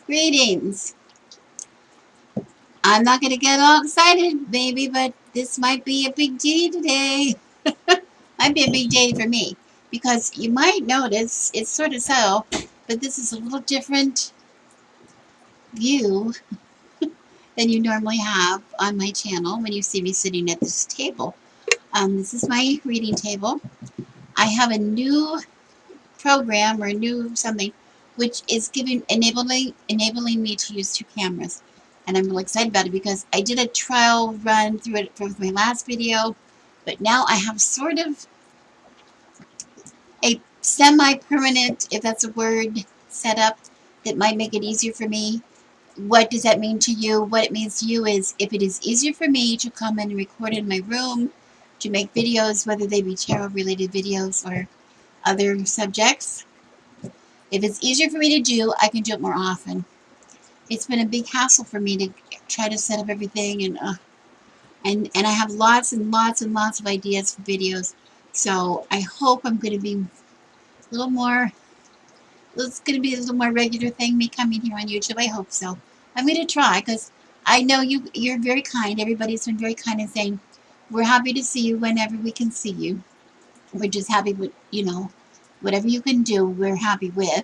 Greetings. I'm not going to get all excited, baby, but this might be a big day today. Might be a big day for me because you might notice it's sort of subtle, but this is a little different view than you normally have on my channel when you see me sitting at this table. This is my reading table. I have a new program or a new something which is enabling me to use two cameras, and I'm really excited about it because I did a trial run through it for my last video, but now I have sort of a semi-permanent, if that's a word, setup that might make it easier for me. What does that mean to you? What it means to you is if it is easier for me to come in and record in my room, to make videos, whether they be tarot related videos or other subjects, if it's easier for me to do, I can do it more often. It's been a big hassle for me to try to set up everything, and I have lots and lots and lots of ideas for videos. So I hope I'm going to be a little more. It's going to be a little more regular thing. Me coming here on YouTube. I hope so. I'm going to try because I know you're very kind. Everybody's been very kind and saying we're happy to see you whenever we can see you. We're just happy with whatever you can do. We're happy with.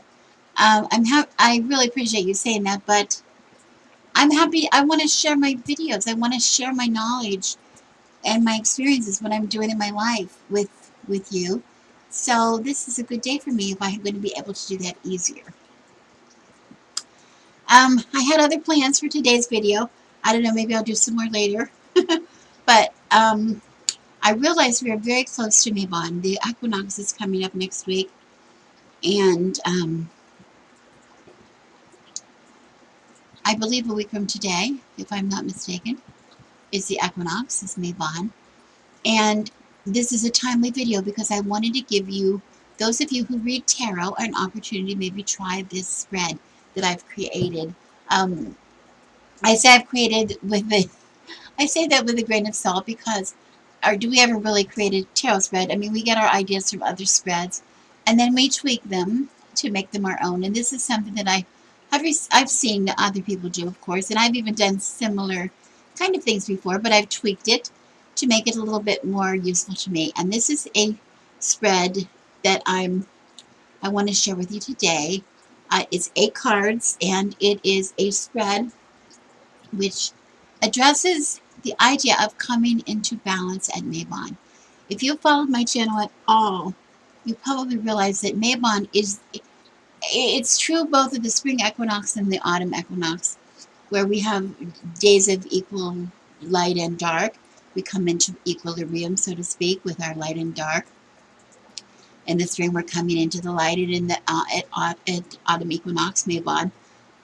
I really appreciate you saying that, but I'm happy. I want to share my videos. I want to share my knowledge and my experiences, what I'm doing in my life with you. So this is a good day for me if I'm going to be able to do that easier. I had other plans for today's video. I don't know, maybe I'll do some more later. But I realized we are very close to Mabon. The equinox is coming up next week, and I believe a week from today, if I'm not mistaken, is the equinox, is Mabon. And this is a timely video because I wanted to give you, those of you who read tarot, an opportunity to maybe try this spread that I've created. I say I've created I say that with a grain of salt because, or do we ever really create a tarot spread? I mean, we get our ideas from other spreads, and then we tweak them to make them our own. And this is something that I've seen other people do, of course, and I've even done similar kind of things before, but I've tweaked it to make it a little bit more useful to me. And this is a spread that I want to share with you today. It's 8 cards, and it is a spread which addresses the idea of coming into balance at Mabon. If you followed my channel at all, you probably realize that Mabon is, it's true both of the spring equinox and the autumn equinox, where we have days of equal light and dark. We come into equilibrium, so to speak, with our light and dark. In the spring, we're coming into the light, and in the at autumn equinox, Mabon,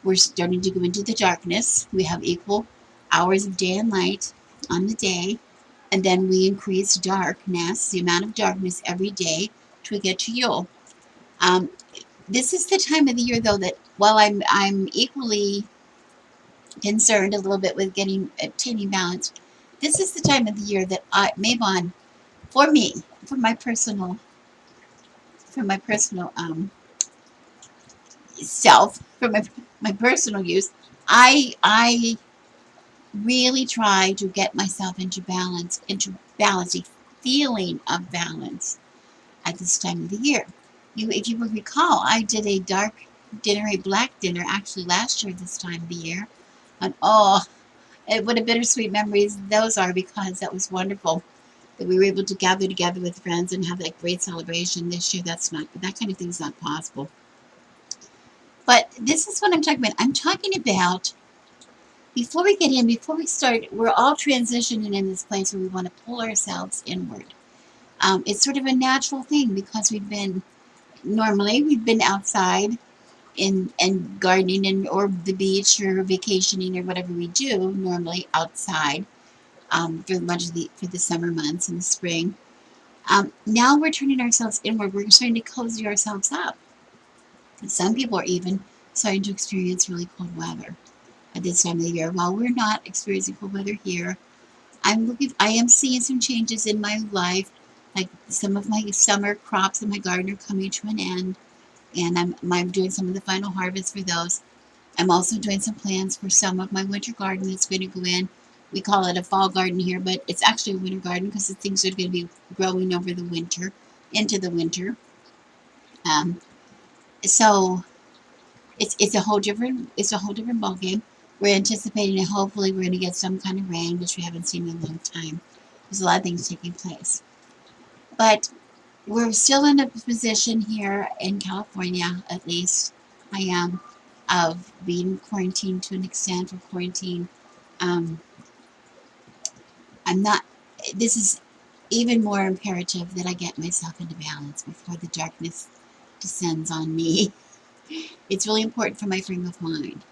we're starting to go into the darkness. We have equal hours of day and light on the day, and then we increase darkness, the amount of darkness every day till we get to Yule. This is the time of the year, though, that while I'm equally concerned a little bit with obtaining balance, this is the time of the year that Mabon, for me, for my personal self, for my personal use, I really try to get myself into a feeling of balance at this time of the year. If you will recall, I did a dark dinner, a black dinner, actually last year this time of the year, and what a bittersweet memories those are, because that was wonderful that we were able to gather together with friends and have that great celebration. This year, that kind of thing's not possible. But this is what I'm talking about. I'm talking about, before we start, we're all transitioning in this place where we want to pull ourselves inward. It's sort of a natural thing because we've been outside and gardening or the beach or vacationing or whatever we do normally outside for the summer months and the spring. Now we're turning ourselves inward. We're starting to cozy ourselves up. Some people are even starting to experience really cold weather at this time of the year. While we're not experiencing cold weather here, I am seeing some changes in my life, like some of my summer crops in my garden are coming to an end, and I'm doing some of the final harvest for those. I'm also doing some plans for some of my winter garden that's going to go in. We call it a fall garden here, but it's actually a winter garden because the things are going to be growing over the winter, into the winter. Um, so it's a whole different ball game. We're anticipating that hopefully we're going to get some kind of rain, which we haven't seen in a long time. There's a lot of things taking place, but we're still in a position here in California, at least I am, of being quarantined to an extent, or quarantine. Um, I'm not. This is even more imperative that I get myself into balance before the darkness descends on me. It's really important for my frame of mind.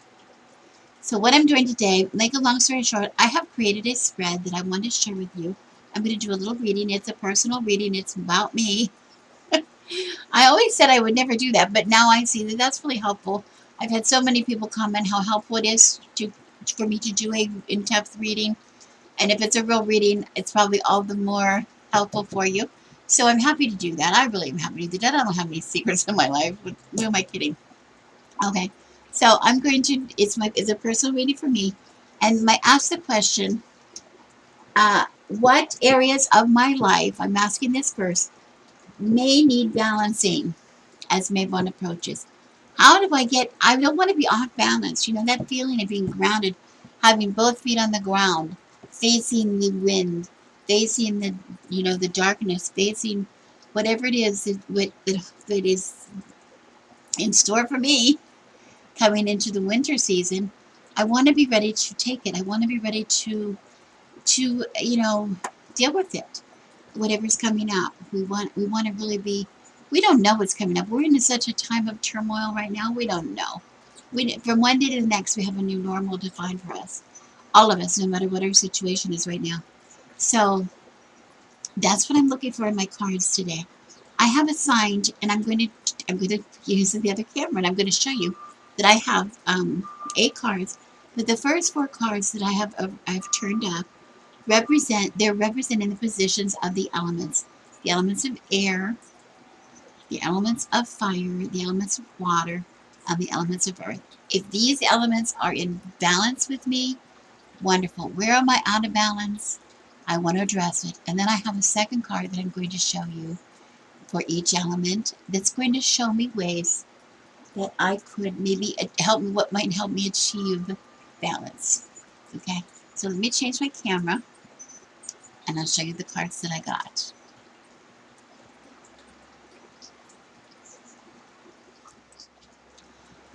So what I'm doing today, make a long story short, I have created a spread that I want to share with you. I'm going to do a little reading. It's a personal reading. It's about me. I always said I would never do that, but now I see that that's really helpful. I've had so many people comment how helpful it is for me to do a in-depth reading. And if it's a real reading, it's probably all the more helpful for you. So I'm happy to do that. I really am happy to do that. I don't have any secrets in my life. Who am I kidding? Okay. So I'm going to, it's a personal reading for me. And I ask the question, what areas of my life, I'm asking this first, may need balancing as Mabon approaches. How do I don't want to be off balance. You know, that feeling of being grounded, having both feet on the ground, facing the wind, facing the darkness, facing whatever it is that is in store for me coming into the winter season. I want to be ready to take it. I want to be ready to deal with it, whatever's coming up. We want to really be. We don't know what's coming up. We're in such a time of turmoil right now. We don't know. From one day to the next, we have a new normal defined for us. All of us, no matter what our situation is right now. So that's what I'm looking for in my cards today. I have assigned, and I'm going to use the other camera, and I'm going to show you that I have 8 cards. But the first 4 cards that I've turned up they're representing the positions of the elements of air, the elements of fire, the elements of water, and the elements of earth. If these elements are in balance with me, wonderful. Where am I out of balance? I want to address it. And then I have a second card that I'm going to show you for each element that's going to show me ways that I could maybe what might help me achieve balance. Okay, so let me change my camera and I'll show you the cards that I got.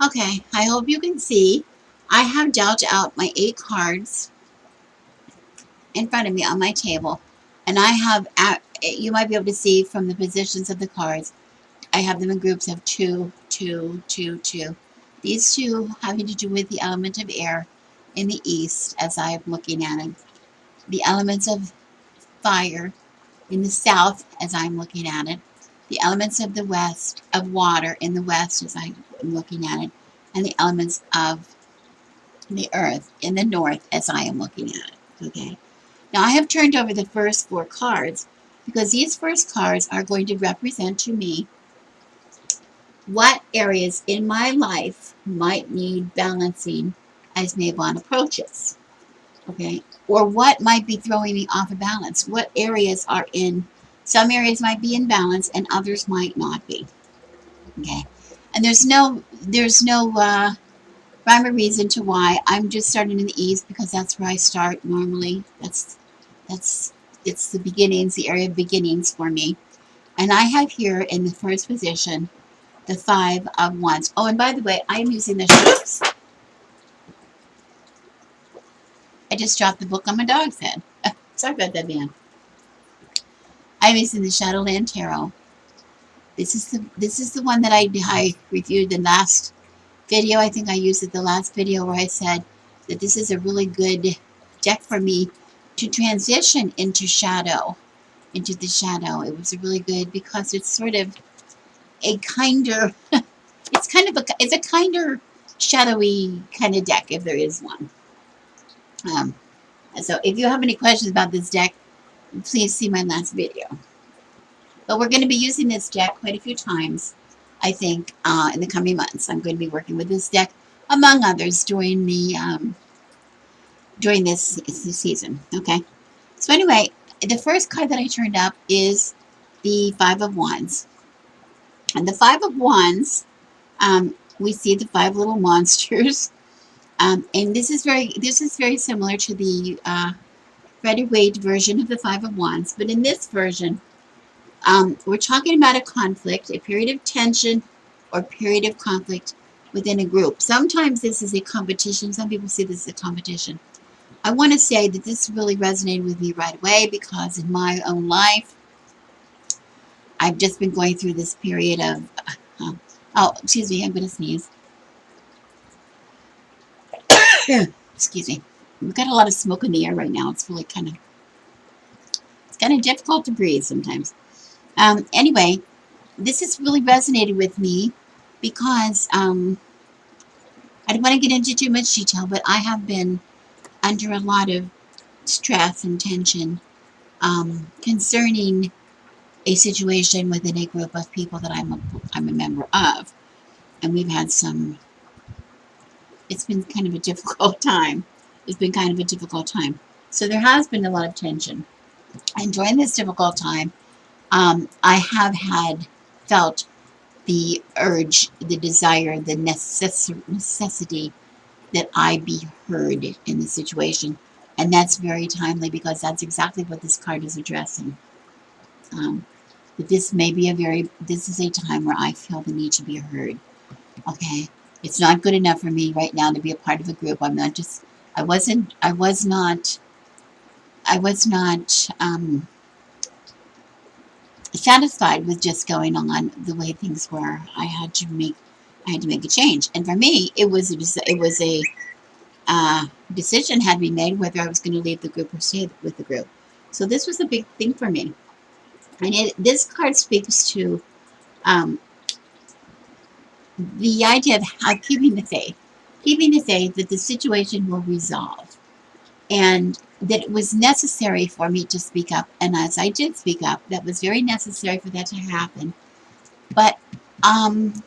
Okay, I hope you can see. I have dealt out my 8 cards in front of me on my table, and you might be able to see from the positions of the cards, I have them in groups of 2, 2, 2, 2. These 2 having to do with the element of air in the east as I'm looking at it, the elements of fire in the south as I'm looking at it, the elements of the west, of water in the west as I'm looking at it, and the elements of the earth in the north as I am looking at it. Okay. Now I have turned over the first 4 cards because these first cards are going to represent to me what areas in my life might need balancing as Mabon approaches. Okay. Or what might be throwing me off of balance. What areas are some areas might be in balance and others might not be. Okay. And there's no rhyme or reason to why. I'm just starting in the east because that's where I start normally. That's it's the beginnings, the area of beginnings for me. And I have here in the first position the 5 of Wands. Oh, and by the way, I'm using the oops, I just dropped the book on my dog's head. Sorry about that, man. I'm using the Shadowland Tarot. This is the one that I reviewed the last video. I think I used it the last video where I said that this is a really good deck for me to transition into the shadow. It was really good because it's sort of a kinder, it's a kinder shadowy kind of deck if there is one. Um, so if you have any questions about this deck, please see my last video. But we're going to be using this deck quite a few times, I think, in the coming months. I'm going to be working with this deck among others, during this season. Okay. So anyway, the first card that I turned up is the Five of Wands, and the Five of Wands. We see the five little monsters, and this is very similar to the Rider Waite version of the Five of Wands, but in this version, we're talking about a conflict, a period of tension, or period of conflict within a group. Sometimes this is a competition. Some people see this as a competition. I want to say that this really resonated with me right away because in my own life, I've just been going through this period of, oh, excuse me, I'm going to sneeze. Excuse me. We've got a lot of smoke in the air right now. It's really it's kind of difficult to breathe sometimes. Anyway, this has really resonated with me because I don't want to get into too much detail, but I have been under a lot of stress and tension concerning a situation within a group of people that I'm a member of, and we've had some. It's been kind of a difficult time. It's been kind of a difficult time. So there has been a lot of tension, and during this difficult time, I have felt the urge, the desire, the necessity that I be heard in the situation. And that's very timely because that's exactly what this card is addressing. But this is a time where I feel the need to be heard. Okay. It's not good enough for me right now to be a part of a group. I was not satisfied with just going on the way things were. I had to make a change. And for me, it was a decision had to be made whether I was going to leave the group or stay with the group. So this was a big thing for me. And this card speaks to um, the idea of keeping the faith that the situation will resolve, and that it was necessary for me to speak up. And as I did speak up, that was very necessary for that to happen. But um,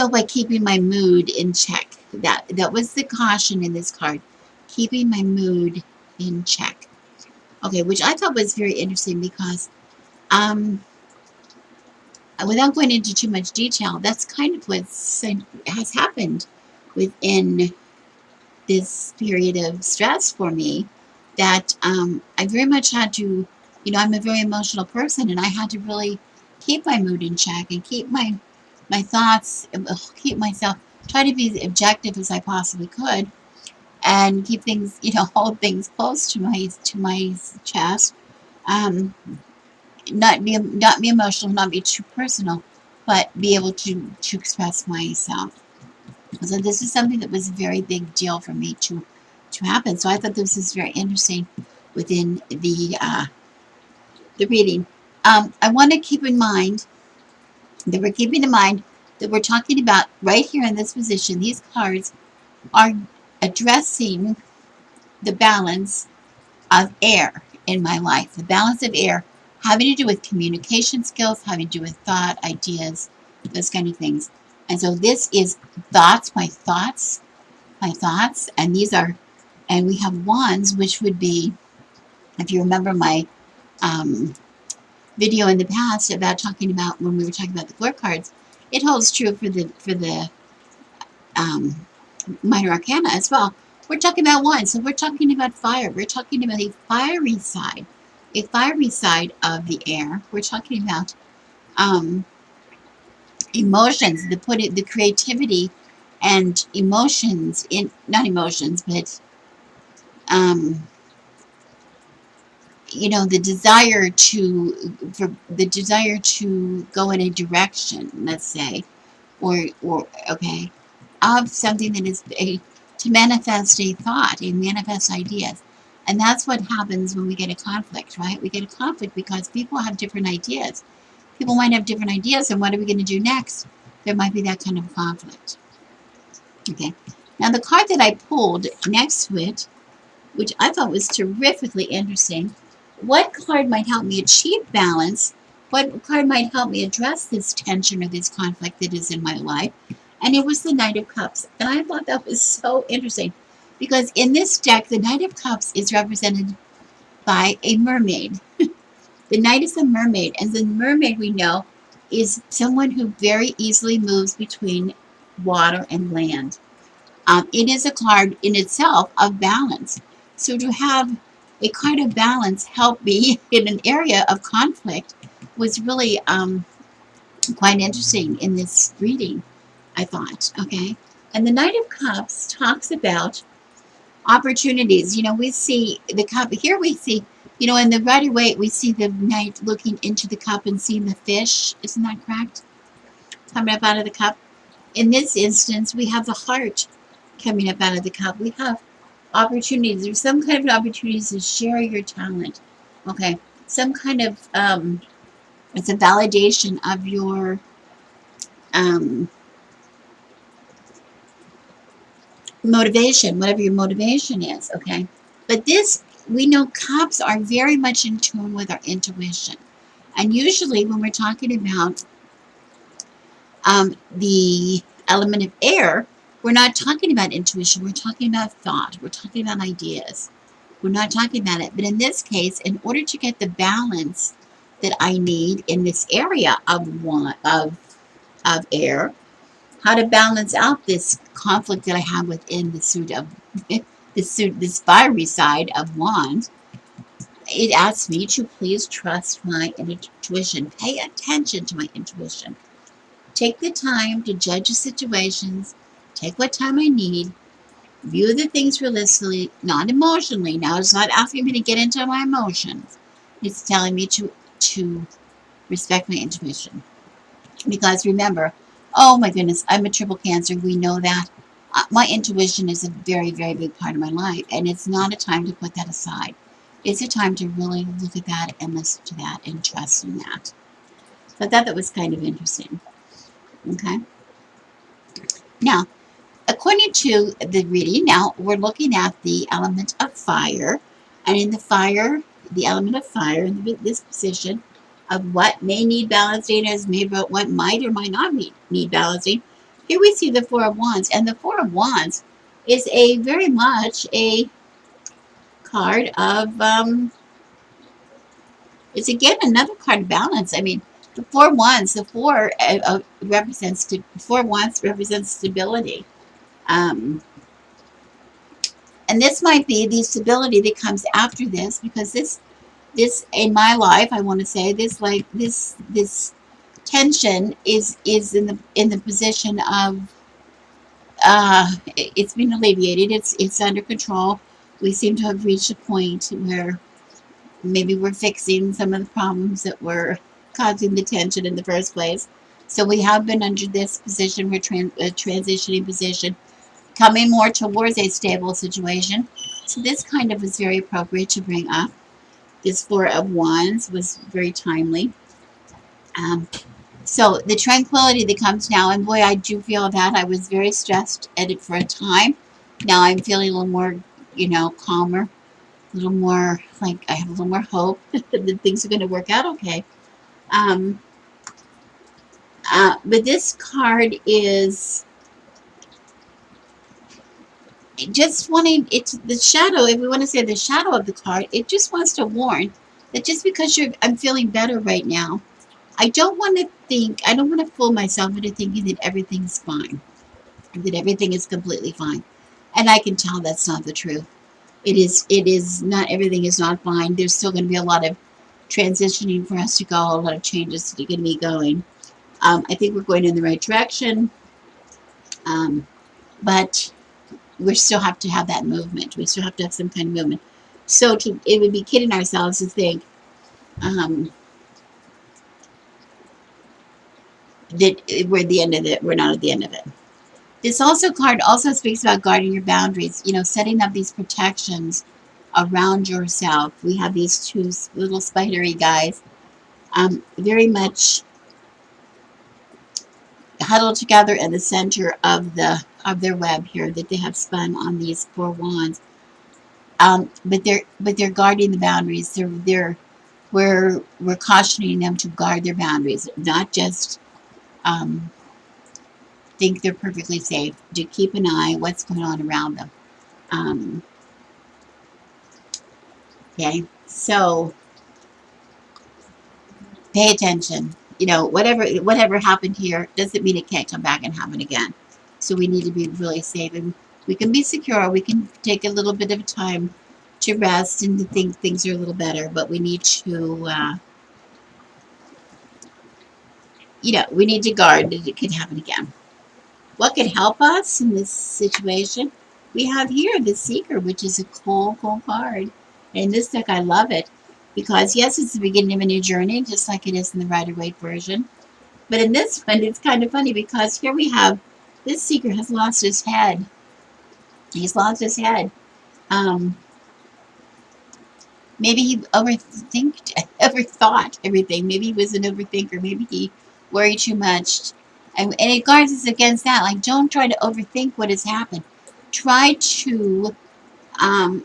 by keeping my mood in check. That was the caution in this card, keeping my mood in check. Okay, which I thought was very interesting because, um, without going into too much detail, that's kind of what has happened within this period of stress for me. That I very much had to, I'm a very emotional person, and I had to really keep my mood in check and keep my thoughts, keep myself, try to be as objective as I possibly could, and keep things, hold things close to my chest. Um, not be emotional, not be too personal, but be able to express myself. So this is something that was a very big deal for me to happen. So I thought this was very interesting within the reading. I want to keep in mind that we're keeping in mind that we're talking about right here in this position. These cards are addressing the balance of air in my life. The balance of air having to do with communication skills, having to do with thought, ideas, those kind of things. And so this is my thoughts, and and we have wands, which would be, if you remember my um, video in the past about talking about when we were talking about the floor cards, it holds true for the um, minor arcana as well. We're talking about wands, so we're talking about fire. We're talking about a fiery side of the air. We're talking about um, emotions, the creativity and emotions in not emotions, but um, the desire to go in a direction, let's say, or okay, of something that is to manifest a thought, and manifest ideas. And that's what happens when we get a conflict, right? We get a conflict because people have different ideas. People might have different ideas, and what are we going to do next? There might be that kind of conflict. Okay. Now the card that I pulled next to it, which I thought was terrifically interesting. What card might help me achieve balance? What card might help me address this tension or this conflict that is in my life? and it was the Knight of Cups. And I thought that was so interesting because in this deck, the Knight of Cups is represented by a mermaid. The Knight is a mermaid, and the mermaid we know is someone who very easily moves between water and land. It is a card in itself of balance. So to have a card of balance help me in an area of conflict was really quite interesting in this reading, I thought. Okay. And the Knight of Cups talks about opportunities. We see the cup here, we see, in the Rider Waite, we see the knight looking into the cup and seeing the fish. Isn't that correct? Coming up out of the cup. In this instance, we have the heart coming up out of the cup. We have opportunities. There's some kind of opportunities to share your talent. Okay. Some kind of, it's a validation of your, um, motivation, whatever your motivation is, okay? But this, we know cups are very much in tune with our intuition. And usually when we're talking about the element of air, we're not talking about intuition. We're talking about thought. We're talking about ideas. We're not talking about it. But in this case, in order to get the balance that I need in this area of air, how to balance out this conflict that I have within the suit of this fiery side of wands. It asks me to please trust my intuition. Pay attention to my intuition. Take the time to judge the situations. Take what time I need. View the things realistically, not emotionally. Now it's not asking me to get into my emotions. It's telling me to respect my intuition. Because remember, oh my goodness, I'm a triple Cancer. We know that. My intuition is a very, very big part of my life, and it's not a time to put that aside. It's a time to really look at that and listen to that and trust in that. So I thought that was kind of interesting. Okay. Now, according to the reading, now we're looking at the element of fire, and in the fire, the element of fire in this position of what may need balancing as what might or might not need balancing. Here we see the Four of Wands, and the Four of Wands is a very much a card of it's again another card of balance. I mean, the Four of Wands, the four represents Four of Wands represents stability. Um, and this might be the stability that comes after this, because this in my life, I want to say this, like this tension is in the position of it's been alleviated. It's under control. We seem to have reached a point where maybe we're fixing some of the problems that were causing the tension in the first place. So we have been under this position. We're transitioning position, coming more towards a stable situation. So this kind of was very appropriate to bring up. This Four of Wands was very timely. Um, so the tranquility that comes now, and boy, I do feel that. I was very stressed at it for a time. Now I'm feeling a little more, calmer, a little more like I have a little more hope that things are going to work out okay. Um, but this card is just wanting, it's the shadow, if we want to say the shadow of the card, it just wants to warn that just because I'm feeling better right now, I don't want to fool myself into thinking that everything's fine, that everything is completely fine. And I can tell that's not the truth. It is not, everything is not fine. There's still going to be a lot of transitioning for us to go, a lot of changes to get me going. I think we're going in the right direction, but we still have to have that movement. We still have to have some kind of movement. So it would be kidding ourselves to think that we're at the end of it. We're not at the end of it. This card also speaks about guarding your boundaries, setting up these protections around yourself. We have these two little spidery guys, very much huddled together in the center of their web here that they have spun on these Four Wands. But they're guarding the boundaries. We're cautioning them to guard their boundaries, not just think they're perfectly safe. Do keep an eye what's going on around them. Um, okay, so pay attention. Whatever happened here doesn't mean it can't come back and happen again. So we need to be really safe, and we can be secure. We can take a little bit of time to rest and to think things are a little better, but we need to, we need to guard that it could happen again. What could help us in this situation? We have here the Seeker, which is a cool card. And this deck, I love it because, yes, it's the beginning of a new journey, just like it is in the Rider-Waite version. But in this one, it's kind of funny because here we have this Seeker has lost his head. He's lost his head. Um, Maybe he overthought everything. Maybe he was an overthinker. Maybe he worried too much. And it guards us against that. Like, don't try to overthink what has happened. Try to,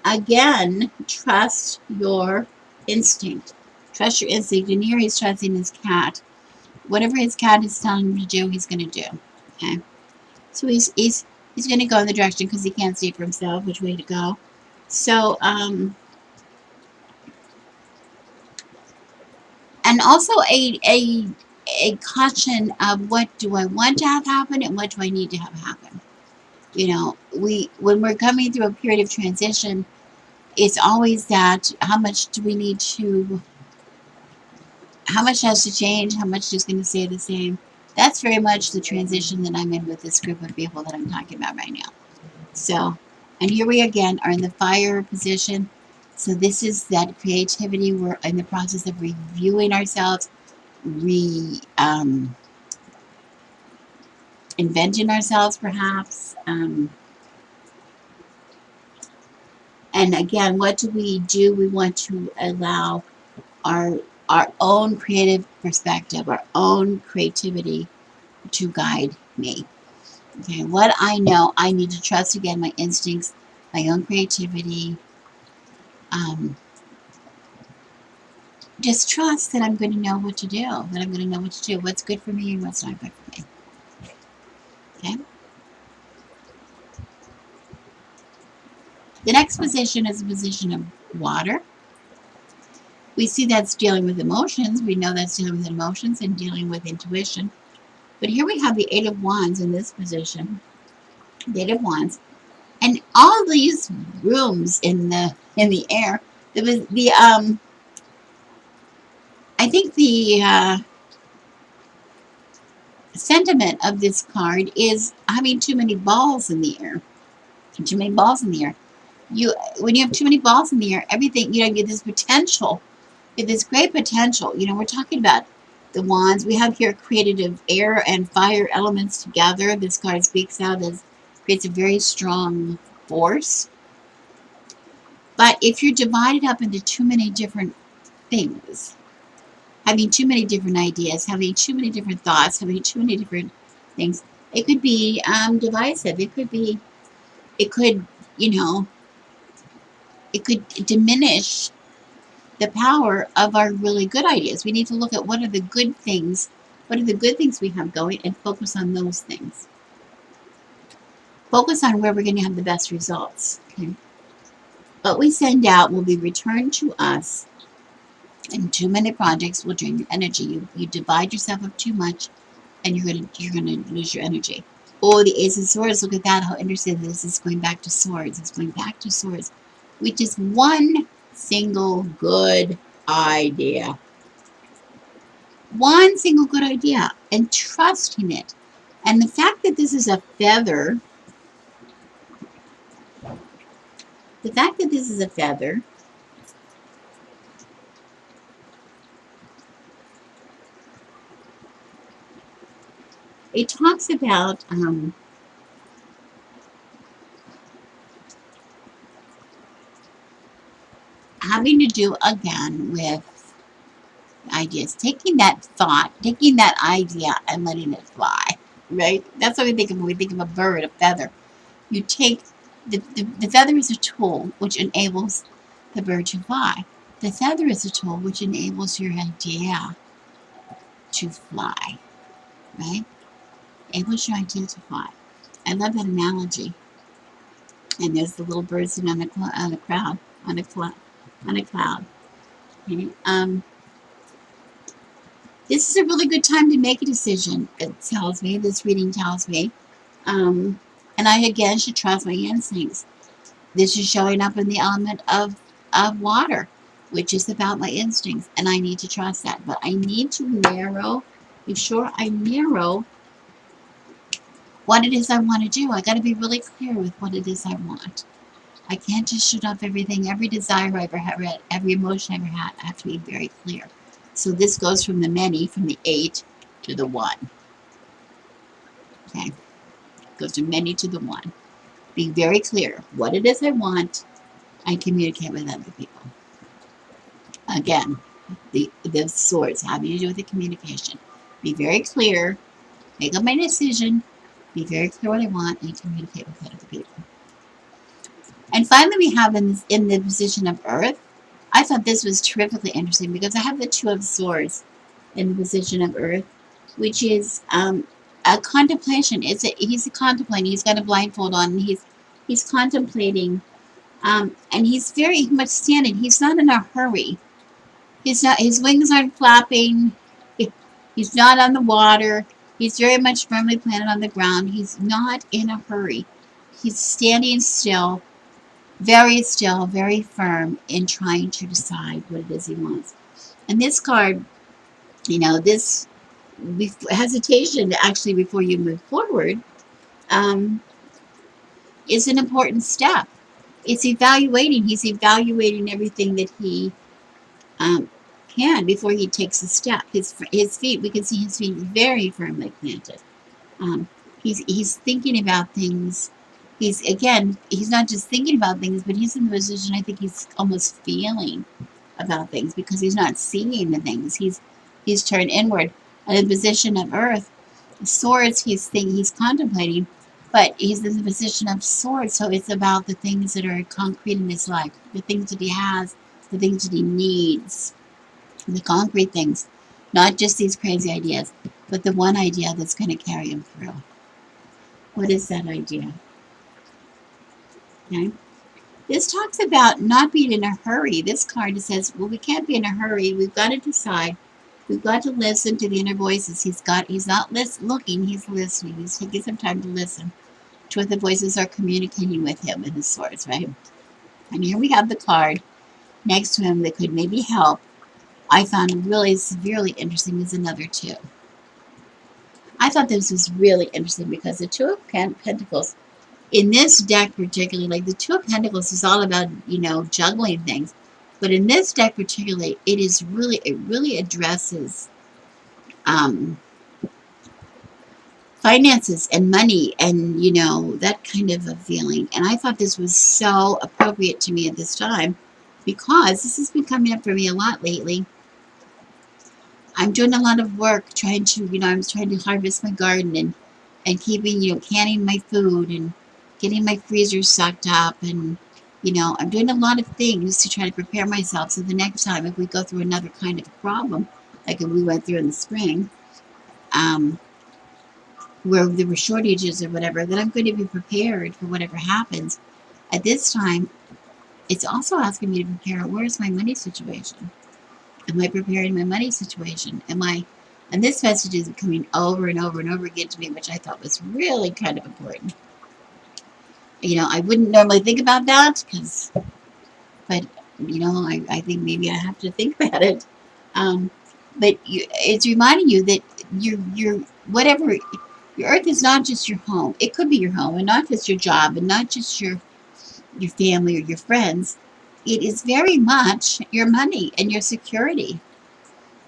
again, trust your instinct. Trust your instinct. And here he's trusting his cat. Whatever his cat is telling him to do, he's going to do. Okay? So he's going to go in the direction because he can't see for himself which way to go. So, and also a caution of what do I want to have happen and what do I need to have happen. When we're coming through a period of transition, it's always that how much has to change, how much is going to stay the same. That's very much the transition that I'm in with this group of people that I'm talking about right now. So, and here we again are in the fire position. So this is that creativity. We're in the process of reviewing ourselves, inventing ourselves perhaps. And again, what do? We want to allow our own creative perspective, our own creativity to guide me. Okay, what I know, I need to trust again my instincts, my own creativity. Just trust that I'm going to know what to do, what's good for me and what's not good for me. Okay. The next position is a position of water. We see that's dealing with emotions. We know that's dealing with emotions and dealing with intuition. But here we have the Eight of Wands in this position. The Eight of Wands. And all these rooms in the air. There was I think the sentiment of this card is having too many balls in the air. Too many balls in the air. When you have too many balls in the air, everything, you get this potential. You have this great potential. We're talking about the wands. We have here creative air and fire elements together. This card speaks out as creates a very strong force. But if you're divided up into too many different things, having too many different ideas, having too many different thoughts, having too many different things, it could be divisive. It could, it could diminish the power of our really good ideas. We need to look at what are the good things we have going and focus on those things. Focus on where we're going to have the best results. Okay? What we send out will be returned to us, and too many projects will drain your energy. You divide yourself up too much, and you're gonna lose your energy. Oh, the Ace of Swords, look at that, how interesting this is. Going back to swords. It's going back to swords, which is one single good idea. One single good idea, and trusting it. And the fact that this is a feather, it talks about having to do again with ideas, taking that thought, taking that idea and letting it fly, right? That's what we think of when we think of a bird, a feather. You take the feather is a tool which enables the bird to fly. The feather is a tool which enables your idea to fly, right? able to identify. I love that analogy. And there's the little bird sitting on a cloud, on a cloud, on a cloud. Okay? This is a really good time to make a decision. It tells me, this reading tells me, and I again should trust my instincts. This is showing up in the element of water, which is about my instincts, and I need to trust that. But I need to narrow, be sure I narrow what it is I want to do. I got to be really clear with what it is I want. I can't just shoot off everything, every desire I ever had, every emotion I ever had. I have to be very clear. So this goes from the many, from the 8 to the 1. Okay, it goes from many to the 1. Be very clear what it is I want and communicate with other people. Again, the swords having to do with the communication. Be very clear, make up my decision, be very clear what I want, and communicate with other people. And finally, we have in the position of Earth. I thought this was terrifically interesting because I have the 2 of Swords in the position of Earth, which is a contemplation. He's contemplating. He's got a blindfold on, and he's contemplating, and he's very much standing. He's not in a hurry. He's not. His wings aren't flapping. He's not on the water. He's very much firmly planted on the ground. He's not in a hurry. He's standing still, very firm in trying to decide what it is he wants. And this card, this hesitation actually before you move forward is an important step. It's evaluating. He's evaluating everything that he can before he takes a step. His feet, we can see his feet very firmly planted. Um, he's thinking about things. He's not just thinking about things, but he's in the position, I think he's almost feeling about things because he's not seeing the things. He's turned inward. And in the position of Earth, Swords, he's contemplating, but he's in the position of Swords, so it's about the things that are concrete in his life, the things that he has, the things that he needs, the concrete things, not just these crazy ideas, but the one idea that's going to carry him through. What is that idea? Okay. This talks about not being in a hurry. This card says, well, we can't be in a hurry. We've got to decide. We've got to listen to the inner voices. He's not looking, he's listening. He's taking some time to listen to what the voices are communicating with him in the Swords, right? And here we have the card next to him that could maybe help. I found really severely interesting is another 2. I thought this was really interesting because the 2 of Pentacles, in this deck particularly, like the 2 of Pentacles is all about, juggling things. But in this deck particularly, it really addresses finances and money and, that kind of a feeling. And I thought this was so appropriate to me at this time because this has been coming up for me a lot lately. I'm doing a lot of work trying to, I'm trying to harvest my garden and keeping, canning my food and getting my freezer stocked up. And, I'm doing a lot of things to try to prepare myself. So the next time, if we go through another kind of problem, like we went through in the spring, where there were shortages or whatever, then I'm going to be prepared for whatever happens. At this time, it's also asking me to prepare, where's my money situation? Am I preparing my money situation? And this message is coming over and over and over again to me, which I thought was really kind of important. I wouldn't normally think about that, but I think maybe I have to think about it. But it's reminding you that whatever, your Earth is not just your home. It could be your home, and not just your job, and not just your family or your friends. It is very much your money and your security.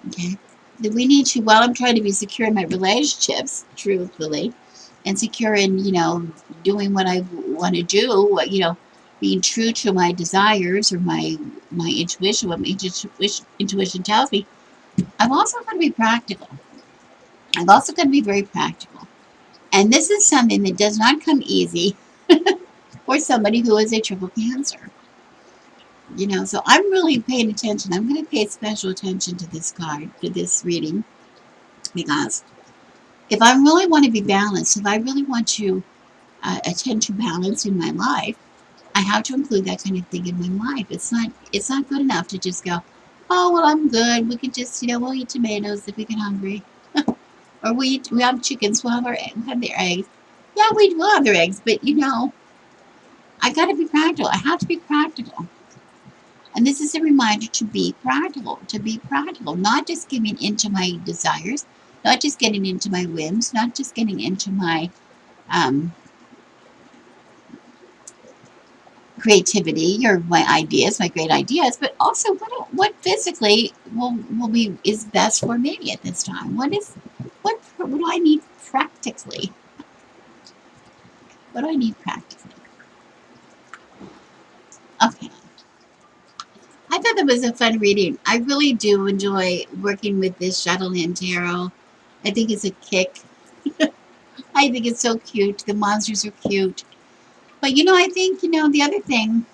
Okay, that we need to. While I'm trying to be secure in my relationships, truthfully, and secure in doing what I want to do, being true to my desires or my intuition, what my intuition tells me. I'm also going to be practical. I've also got to be very practical. And this is something that does not come easy for somebody who is a triple Cancer. So I'm really paying attention. I'm going to pay special attention to this card, to this reading, because If I really want to be balanced, if I really want to attend to balance in my life, I have to include that kind of thing in my life. It's not good enough to just go, oh well, I'm good. We could just we'll eat tomatoes if we get hungry, or we have chickens. We'll have their eggs. Yeah, we will have their eggs, but I got to be practical. I have to be practical. And this is a reminder to be practical, not just giving into my desires, not just getting into my whims, not just getting into my um, creativity or my ideas, my great ideas, but also what physically will be is best for me at this time. What do I need practically? What do I need practically? Okay. I thought that was a fun reading. I really do enjoy working with this Shadowland Tarot. I think it's a kick. I think it's so cute. The monsters are cute. But I think, the other thing,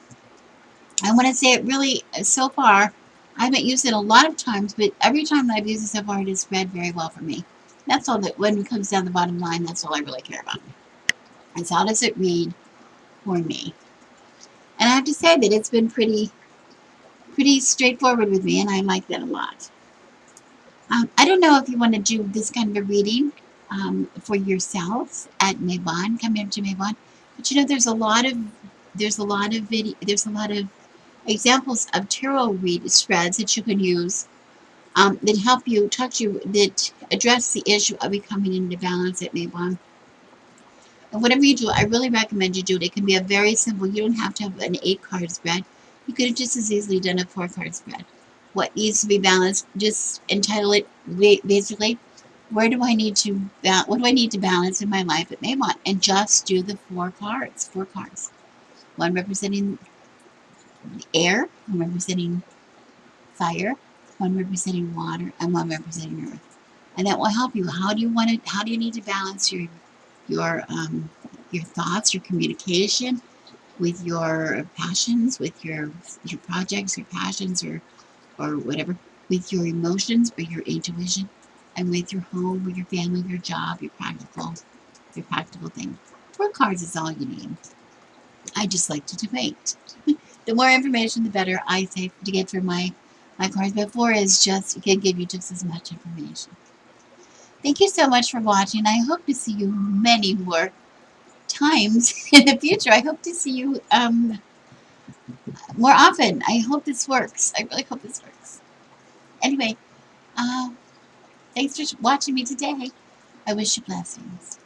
I want to say it really, so far, I haven't used it a lot of times, but every time that I've used it so far, it has read very well for me. That's all that, when it comes down the bottom line, that's all I really care about. Is how does it read for me? And I have to say that it's been pretty straightforward with me, and I like that a lot. I don't know if you want to do this kind of a reading for yourself at Mabon. Come here to Mabon, but there's a lot of examples of tarot read spreads that you can use that help you that address the issue of becoming into balance at Mabon. And whatever you do, I really recommend you do it. It can be a very simple. You don't have to have an 8-card spread. You could have just as easily done a 4-card spread. What needs to be balanced? Just entitle it basically. What do I need to balance in my life at Maymont? And just do the 4 cards. 4 cards. One representing air, one representing fire, one representing water, and one representing earth. And that will help you. How do you need to balance your thoughts, your communication with your passions, with your projects, your passions, or whatever, with your emotions, with your intuition, and with your home, with your family, your job, your practical thing. 4 cards is all you need. I just like to debate. The more information, the better. I say to get through my cards. But 4 is just it can give you just as much information. Thank you so much for watching. I hope to see you many more times in the future. I hope to see you more often. I hope this works. I really hope this works. Anyway, uh, thanks for watching me today. I wish you blessings.